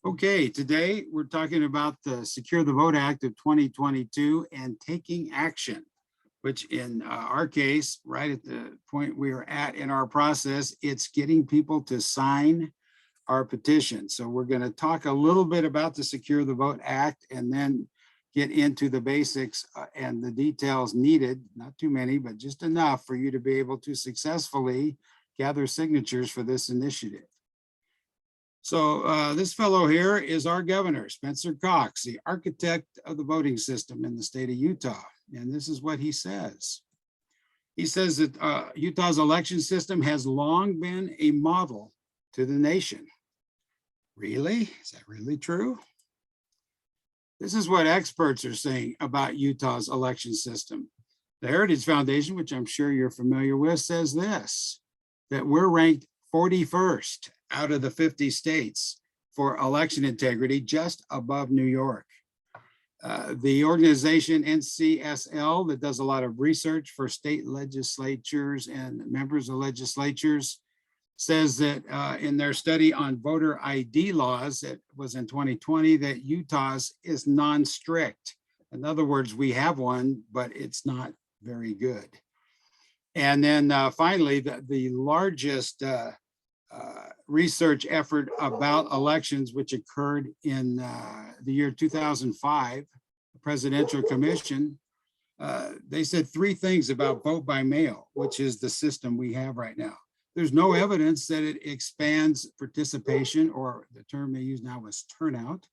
Okay, today we're talking about the Secure the Vote Act of 2022 and taking action, which in our case, right at the point we are at in our process, it's getting people to sign our petition. So we're going to talk a little bit about the Secure the Vote Act and then get into the basics and the details needed, not too many, but just enough for you to be able to successfully gather signatures for this initiative. So this fellow here is our governor, Spencer Cox, the architect of the voting system in the state of Utah. And this is what he says. He says that Utah's election system has long been a model to the nation. Really? Is that really true? This is what experts are saying about Utah's election system. The Heritage Foundation, which I'm sure you're familiar with, says this, that we're ranked 41st out of the 50 states for election integrity, just above New York. The organization NCSL, that does a lot of research for state legislatures and members of legislatures, says that in their study on voter ID laws that was in 2020, that Utah's is non-strict. In other words, we have one, but it's not very good. And then finally, the largest research effort about elections, which occurred in the year 2005, the Presidential Commission, they said three things about vote by mail, which is the system we have right now. There's no evidence that it expands participation, or the term they use now is turnout.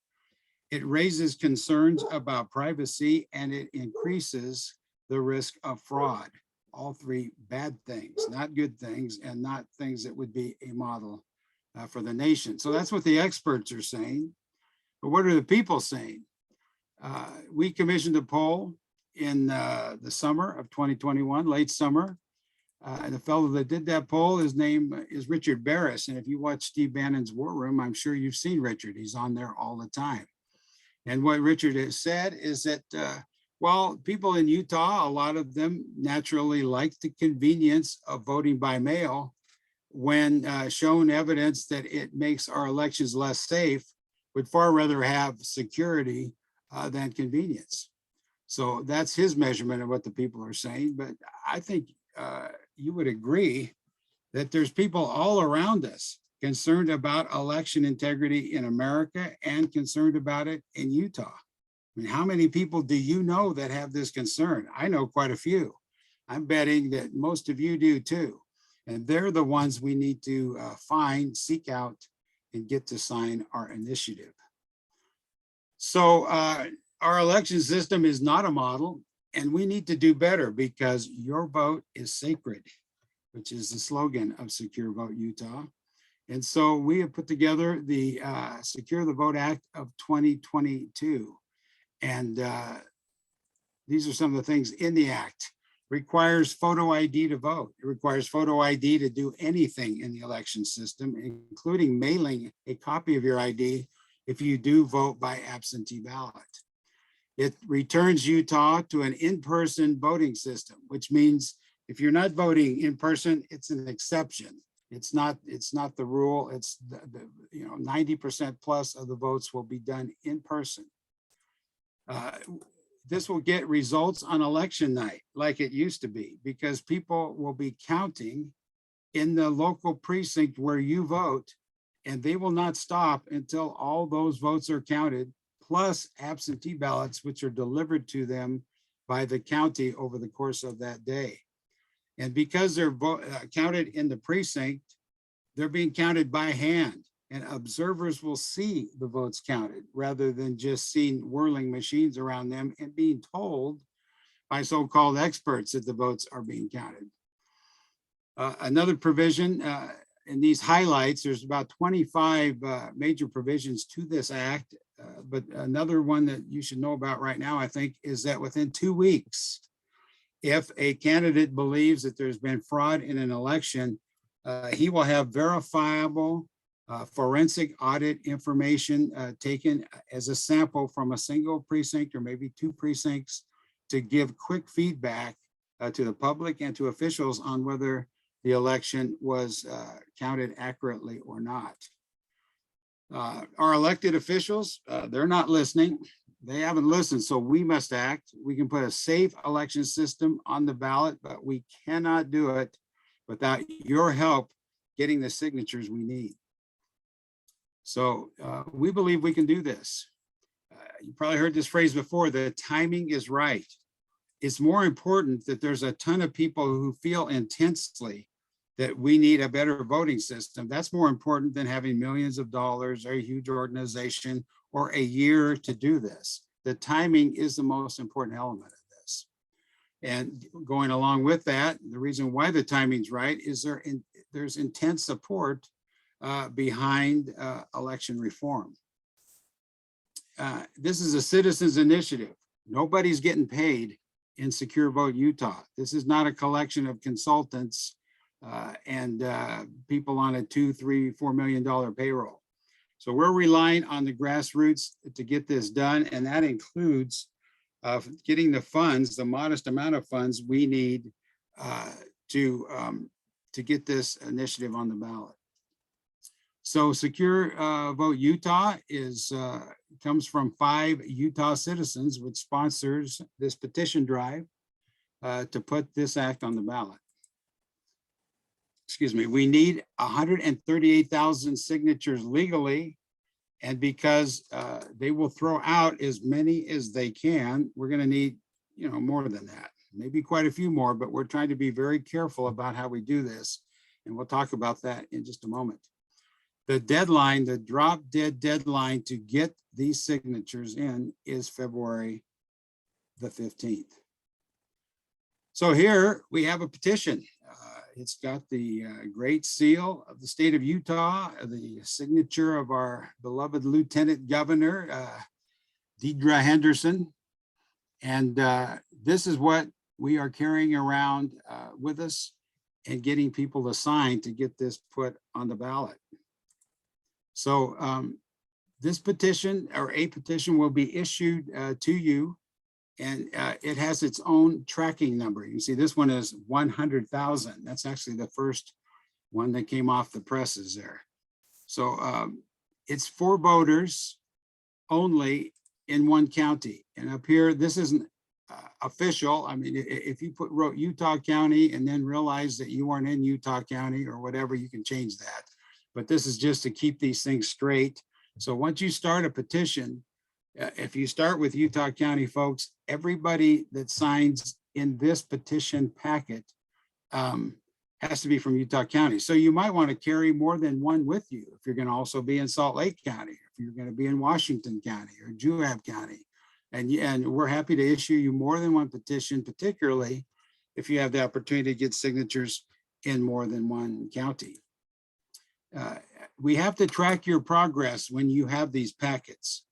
It raises concerns about privacy, and it increases the risk of fraud. All three bad things, not good things, and not things that would be a model for the nation. So that's what the experts are saying. But what are the people saying? We commissioned a poll in the summer of 2021, late summer. And the fellow that did that poll, his name is Richard Barris. And if you watch Steve Bannon's War Room, I'm sure you've seen Richard. He's on there all the time. And what Richard has said is that well, people in Utah, a lot of them naturally like the convenience of voting by mail when shown evidence that it makes our elections less safe, would far rather have security than convenience. So that's his measurement of what the people are saying. But I think you would agree that there's people all around us concerned about election integrity in America and concerned about it in Utah. I mean, how many people do you know that have this concern? I know quite a few. I'm betting that most of you do too. And they're the ones we need to find, seek out, and get to sign our initiative. So our election system is not a model, and we need to do better because your vote is sacred, which is the slogan of Secure Vote Utah. And so we have put together the Secure the Vote Act of 2022. And these are some of the things in the act. Requires photo ID to vote. It requires photo ID to do anything in the election system, including mailing a copy of your ID if you do vote by absentee ballot. It returns Utah to an in-person voting system, which means if you're not voting in person, it's an exception. It's not the rule. It's the 90% plus of the votes will be done in person. This will get results on election night like it used to be, because people will be counting in the local precinct where you vote, and they will not stop until all those votes are counted, plus absentee ballots, which are delivered to them by the county over the course of that day. And because they're counted in the precinct, they're being counted by hand. And observers will see the votes counted rather than just seeing whirling machines around them and being told by so-called experts that the votes are being counted. Another provision in these highlights, there's about 25 major provisions to this act, but another one that you should know about right now, I think, is that within 2 weeks, if a candidate believes that there's been fraud in an election, he will have verifiable forensic audit information taken as a sample from a single precinct or maybe 2 precincts to give quick feedback to the public and to officials on whether the election was counted accurately or not. Our elected officials, they're not listening. They haven't listened, so we must act. We can put a safe election system on the ballot, but we cannot do it without your help getting the signatures we need. So we believe we can do this. You probably heard this phrase before, the timing is right. It's more important that there's a ton of people who feel intensely that we need a better voting system. That's more important than having millions of dollars or a huge organization or a year to do this. The timing is the most important element of this. And going along with that, the reason why the timing's right is there's intense support behind election reform. This is a citizens initiative. Nobody's getting paid in Secure Vote Utah. This is not a collection of consultants and people on a $2, $3, $4 million payroll. So we're relying on the grassroots to get this done, and that includes getting the funds, the modest amount of funds we need to get this initiative on the ballot. So Secure Vote Utah comes from 5 Utah citizens, which sponsors this petition drive to put this act on the ballot. Excuse me, we need 138,000 signatures legally. And because they will throw out as many as they can, we're going to need, more than that, maybe quite a few more, but we're trying to be very careful about how we do this. And we'll talk about that in just a moment. The deadline, the drop dead deadline to get these signatures in is February the 15th. So here we have a petition. It's got the great seal of the state of Utah, the signature of our beloved Lieutenant Governor, Deidre Henderson. And this is what we are carrying around with us and getting people to sign to get this put on the ballot. So this petition or a petition will be issued to you, and it has its own tracking number. You see this one is 100,000. That's actually the first one that came off the presses there. So it's for voters only in one county. And up here, this isn't official. I mean, if you wrote Utah County and then realize that you aren't in Utah County or whatever, you can change that. But this is just to keep these things straight. So once you start a petition, if you start with Utah County folks, everybody that signs in this petition packet has to be from Utah County. So you might want to carry more than one with you if you're going to also be in Salt Lake County, if you're going to be in Washington County or Juab County. And we're happy to issue you more than one petition, particularly if you have the opportunity to get signatures in more than one county. We have to track your progress when you have these packets.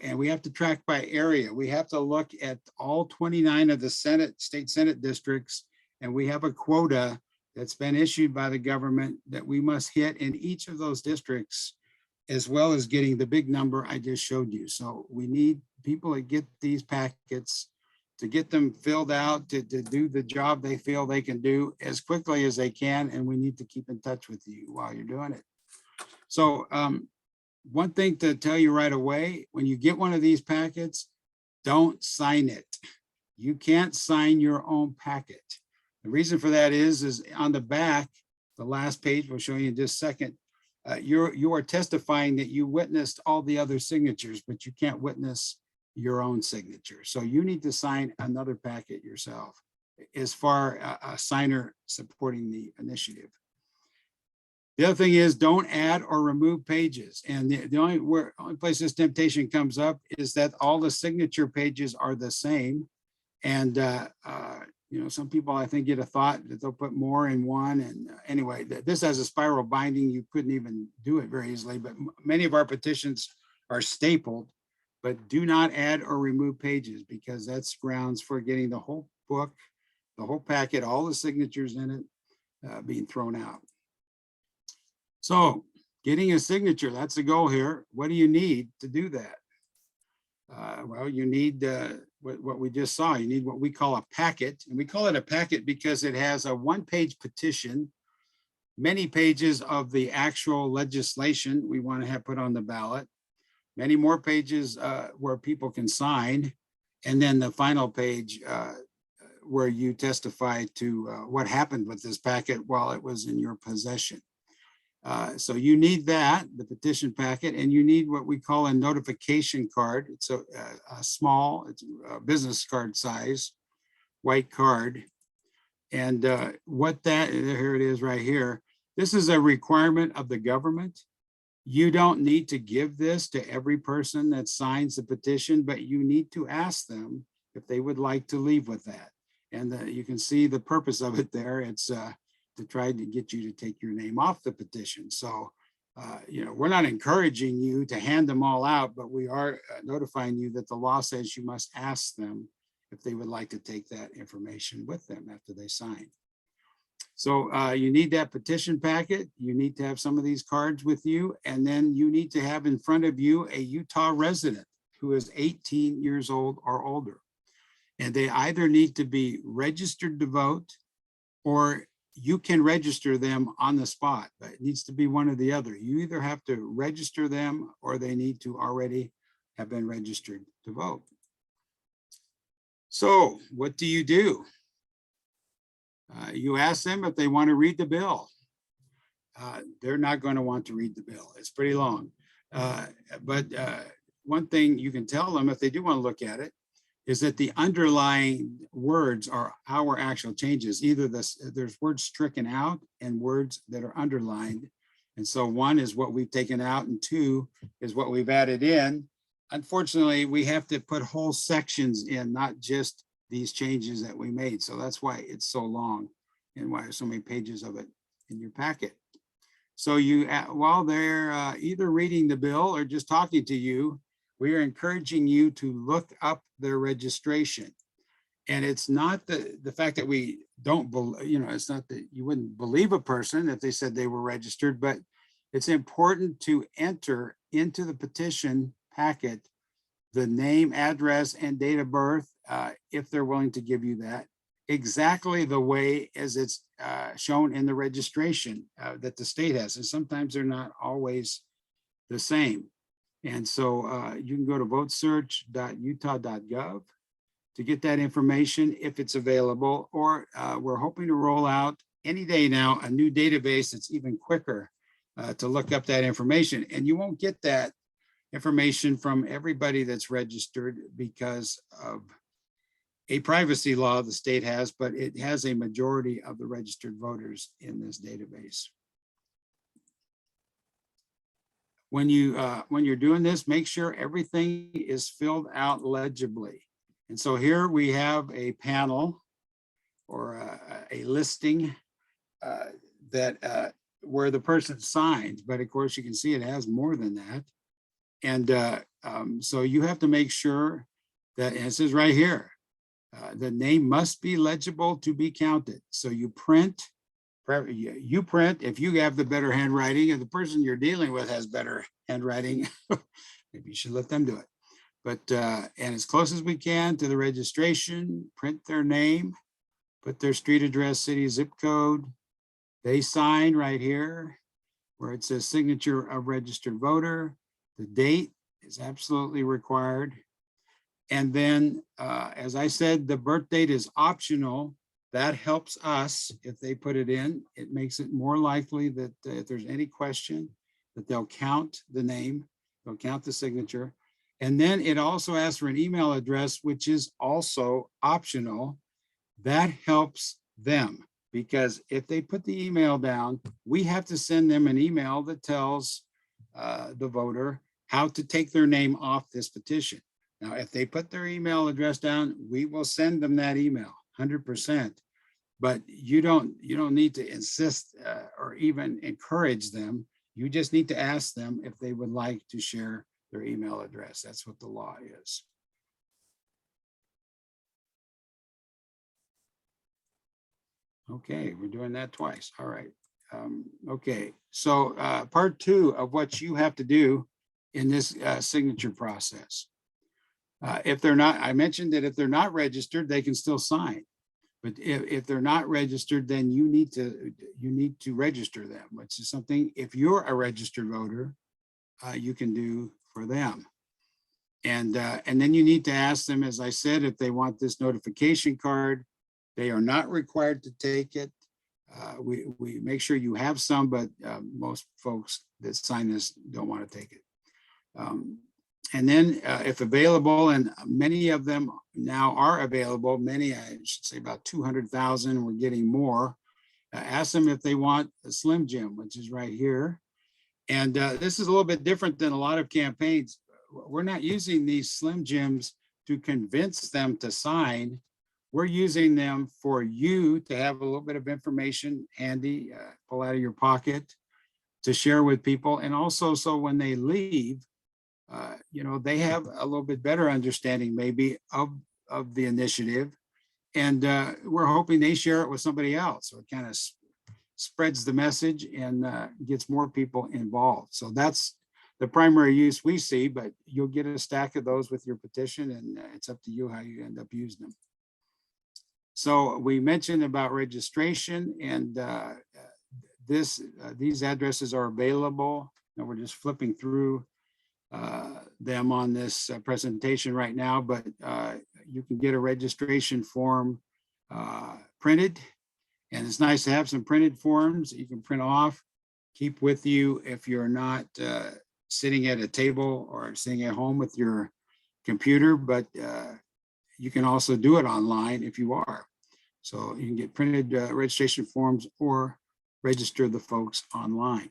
And we have to track by area. We have to look at all 29 of the state Senate districts, and we have a quota that's been issued by the government that we must hit in each of those districts, as well as getting the big number I just showed you. So we need people that get these packets to get them filled out, to do the job they feel they can do as quickly as they can, and we need to keep in touch with you while you're doing it. So one thing to tell you right away, when you get one of these packets, don't sign it. You can't sign your own packet. The reason for that is on the back, the last page, we'll show you in just a second, you are testifying that you witnessed all the other signatures, but you can't witness your own signature. So you need to sign another packet yourself as far a signer supporting the initiative. The other thing is don't add or remove pages. And the only place this temptation comes up is that all the signature pages are the same. And, some people, I think, get a thought that they'll put more in one. And anyway, this has a spiral binding. You couldn't even do it very easily, but many of our petitions are stapled, but do not add or remove pages because that's grounds for getting the whole book, the whole packet, all the signatures in it being thrown out. So getting a signature, that's the goal here. What do you need to do that? Well, you need what we just saw. You need what we call a packet. And we call it a packet because it has a one-page petition many pages of the actual legislation we want to have put on the ballot, many more pages where people can sign, and then the final page where you testify to what happened with this packet while it was in your possession. So you need that, the petition packet, and you need what we call a notification card. It's a small, it's a business card size, white card. And what that, here it is right here. This is a requirement of the government. You don't need to give this to every person that signs the petition, but you need to ask them if they would like to leave with that. And you can see the purpose of it there. It's to try to get you to take your name off the petition. So, you know, we're not encouraging you to hand them all out, but we are notifying you that the law says you must ask them if they would like to take that information with them after they sign. So you need that petition packet. You need to have some of these cards with you, and then you need to have in front of you a Utah resident who is 18 years old or older. And they either need to be registered to vote, or you can register them on the spot, but it needs to be one or the other. You either have to register them or they need to already have been registered to vote. So what do? You ask them if they want to read the bill. They're not going to want to read the bill. It's pretty long. But one thing you can tell them if they do want to look at it is that the underlying words are our actual changes. Either there's words stricken out and words that are underlined. And so one is what we've taken out and two is what we've added in. Unfortunately, we have to put whole sections in, not just these changes that we made. So that's why it's so long and why there's so many pages of it in your packet. So you, while they're either reading the bill or just talking to you, we are encouraging you to look up their registration. And it's not the fact that we don't believe, you know, it's not that you wouldn't believe a person if they said they were registered, but it's important to enter into the petition packet the name, address, and date of birth, if they're willing to give you that, exactly the way as it's shown in the registration that the state has. And sometimes they're not always the same. And so you can go to votesearch.utah.gov to get that information if it's available, or we're hoping to roll out any day now a new database that's even quicker to look up that information. And you won't get that information from everybody that's registered because of a privacy law the state has, but it has a majority of the registered voters in this database. When you're doing this, make sure everything is filled out legibly. And so here we have a panel or a listing that where the person signs, but of course you can see it has more than that. And so you have to make sure that, and it says right here, the name must be legible to be counted. So you print, if you have the better handwriting and the person you're dealing with has better handwriting, maybe you should let them do it. But, and as close as we can to the registration, print their name, put their street address, city, zip code. They sign right here where it says signature of registered voter. The date is absolutely required. And then, as I said, the birth date is optional. That helps us if they put it in. It makes it more likely that if there's any question, that they'll count the name, they'll count the signature. And then it also asks for an email address, which is also optional. That helps them because if they put the email down, we have to send them an email that tells the voter how to take their name off this petition. Now, if they put their email address down, we will send them that email 100%. But you don't need to insist or even encourage them. You just need to ask them if they would like to share their email address. That's what the law is. Okay, we're doing that twice. All right. Okay, so part two of what you have to do in this signature process. If they're not, I mentioned that if they're not registered, they can still sign. But if they're not registered, then you need to register them, which is something, if you're a registered voter, you can do for them. And then you need to ask them, as I said, if they want this notification card. They are not required to take it. We make sure you have some, but most folks that sign this don't want to take it. And then if available, and many of them now are available, many, I should say about 200,000, we're getting more. Ask them if they want a Slim Jim, which is right here. And this is a little bit different than a lot of campaigns. We're not using these Slim Jims to convince them to sign. We're using them for you to have a little bit of information handy, pull out of your pocket to share with people. And also, so when they leave, they have a little bit better understanding maybe of the initiative. And we're hoping they share it with somebody else. So it kind of spreads the message and gets more people involved. So that's the primary use we see, but you'll get a stack of those with your petition, and it's up to you how you end up using them. So we mentioned about registration, and these addresses are available. And we're just flipping through them on this presentation right now, but you can get a registration form printed, and it's nice to have some printed forms that you can print off, keep with you if you're not sitting at a table or sitting at home with your computer, but you can also do it online if you are. So you can get printed registration forms or register the folks online.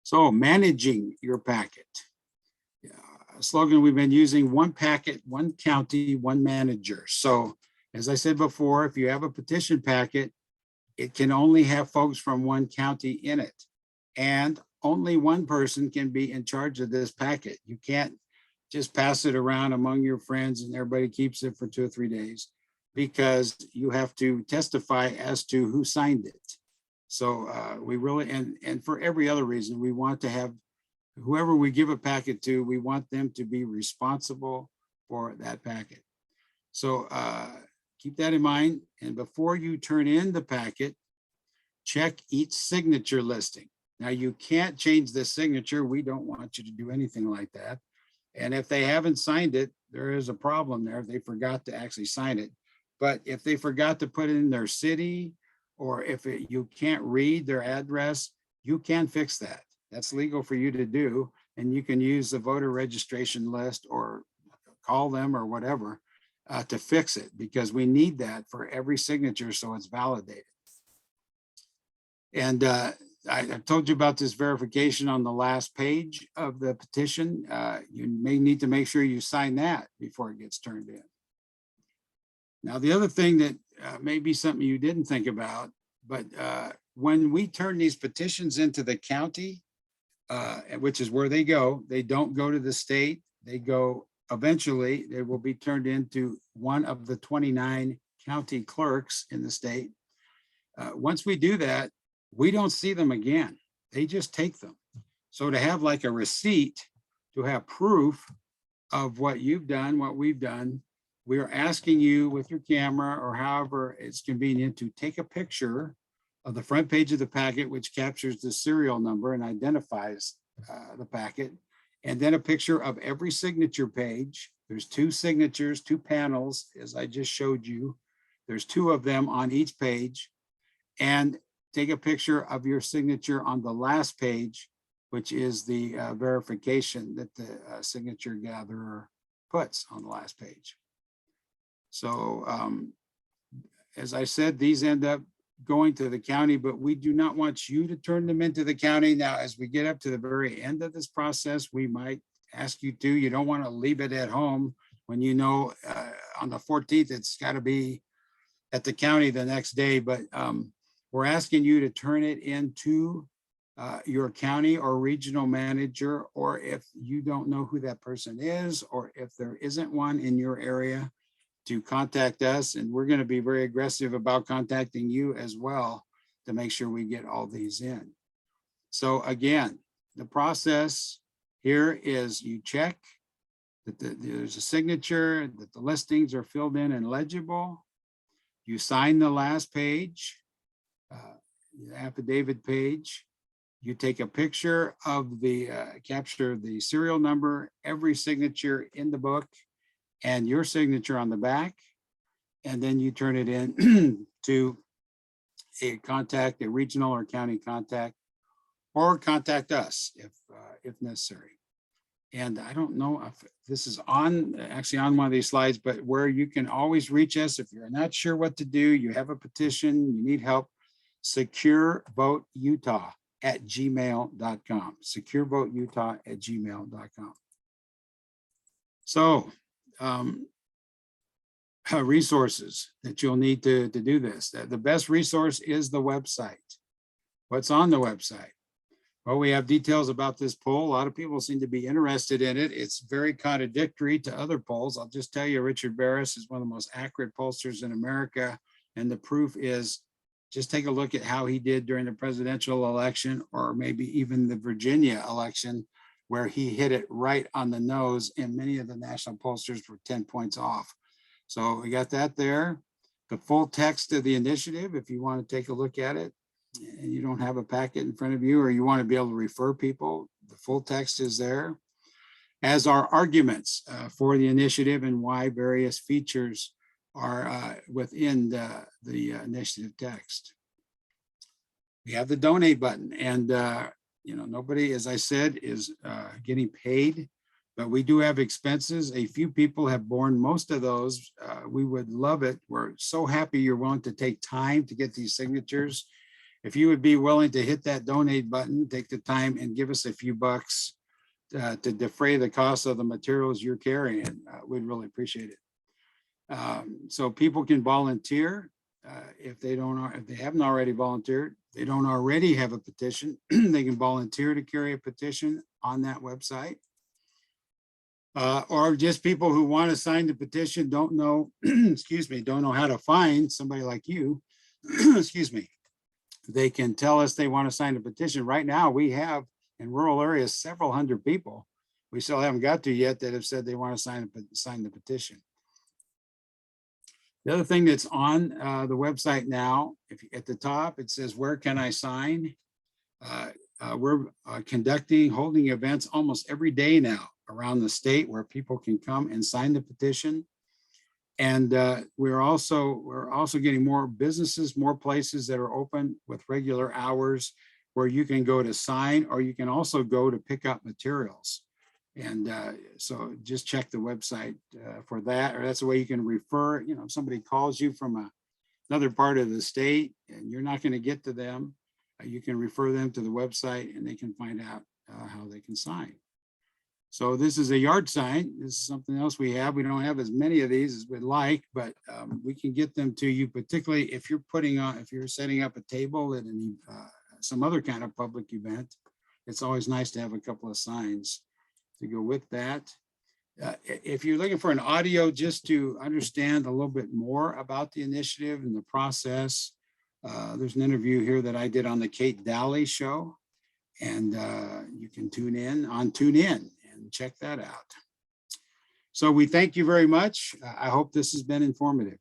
So managing your packet. A slogan we've been using: one packet, one county, one manager. So as I said before, if you have a petition packet, it can only have folks from one county in it. And only one person can be in charge of this packet. You can't just pass it around among your friends and everybody keeps it for 2 or 3 days, because you have to testify as to who signed it. So we really, and for every other reason, we want to have whoever we give a packet to, we want them to be responsible for that packet. So keep that in mind. And before you turn in the packet, check each signature listing. Now, you can't change the signature. We don't want you to do anything like that. And if they haven't signed it, there is a problem there. They forgot to actually sign it. But if they forgot to put in their city, or if you can't read their address, you can fix that. That's legal for you to do. And you can use the voter registration list or call them or whatever to fix it, because we need that for every signature so it's validated. And I told you about this verification on the last page of the petition. You may need to make sure you sign that before it gets turned in. Now, the other thing that may be something you didn't think about, but when we turn these petitions into the county, which is where they don't go to the state. They go, eventually, they will be turned into one of the 29 county clerks in the state. Once we do that, we don't see them again. They just take them. So to have like a receipt, to have proof of what you've done, what we've done, we are asking you with your camera or however it's convenient to take a picture of the front page of the packet, which captures the serial number and identifies the packet, and then a picture of every signature page. There's 2 signatures, 2 panels, as I just showed you. There's 2 of them on each page, and take a picture of your signature on the last page, which is the verification that the signature gatherer puts on the last page. So as I said, these end up going to the county, but we do not want you to turn them into the county. Now, as we get up to the very end of this process, we might ask you to. You don't want to leave it at home when you know on the 14th, it's got to be at the county the next day. But we're asking you to turn it into your county or regional manager, or if you don't know who that person is, or if there isn't one in your area, to contact us. And we're going to be very aggressive about contacting you as well to make sure we get all these in. So again, the process here is you check that there's a signature, that the listings are filled in and legible. You sign the last page, the affidavit page. You take a picture of the, capture the serial number, every signature in the book, and your signature on the back. And then you turn it in to a regional or county contact, or contact us if necessary. And I don't know if this is actually on one of these slides, but where you can always reach us if you're not sure what to do, you have a petition, you need help, securevoteutah@gmail.com, securevoteutah@gmail.com. So resources that you'll need to do this. The best resource is the website. What's on the website? Well, we have details about this poll. A lot of people seem to be interested in it. It's very contradictory to other polls. I'll just tell you, Richard Barris is one of the most accurate pollsters in America. And the proof is, just take a look at how he did during the presidential election, or maybe even the Virginia election, where he hit it right on the nose, and many of the national pollsters were 10 points off. So we got that there. The full text of the initiative, if you want to take a look at it and you don't have a packet in front of you, or you want to be able to refer people, the full text is there, as are arguments for the initiative and why various features are within the initiative text. We have the donate button, and nobody, as I said, is getting paid, but we do have expenses. A few people have borne most of those. We would love it. We're so happy you're willing to take time to get these signatures. If you would be willing to hit that donate button, take the time and give us a few bucks to defray the cost of the materials you're carrying, we'd really appreciate it. So people can volunteer if they haven't already volunteered, they don't already have a petition, they can volunteer to carry a petition on that website. Or just people who want to sign the petition, don't know, don't know how to find somebody like you, they can tell us they want to sign a petition. Right now, we have in rural areas several hundred people we still haven't got to yet that have said they want to sign the petition. The other thing that's on the website now, if at the top, it says, where can I sign? We're holding events almost every day now around the state where people can come and sign the petition. And we're also getting more businesses, more places that are open with regular hours where you can go to sign, or you can also go to pick up materials. And so just check the website for that, or that's the way you can refer. If somebody calls you from another part of the state and you're not going to get to them, you can refer them to the website and they can find out how they can sign. So this is a yard sign. This is something else we have. We don't have as many of these as we'd like, but we can get them to you, particularly if you're setting up a table at some other kind of public event. It's always nice to have a couple of signs to go with that. If you're looking for an audio just to understand a little bit more about the initiative and the process, there's an interview here that I did on the Kate Dalley show, and you can tune in on TuneIn and check that out. So we thank you very much. I hope this has been informative.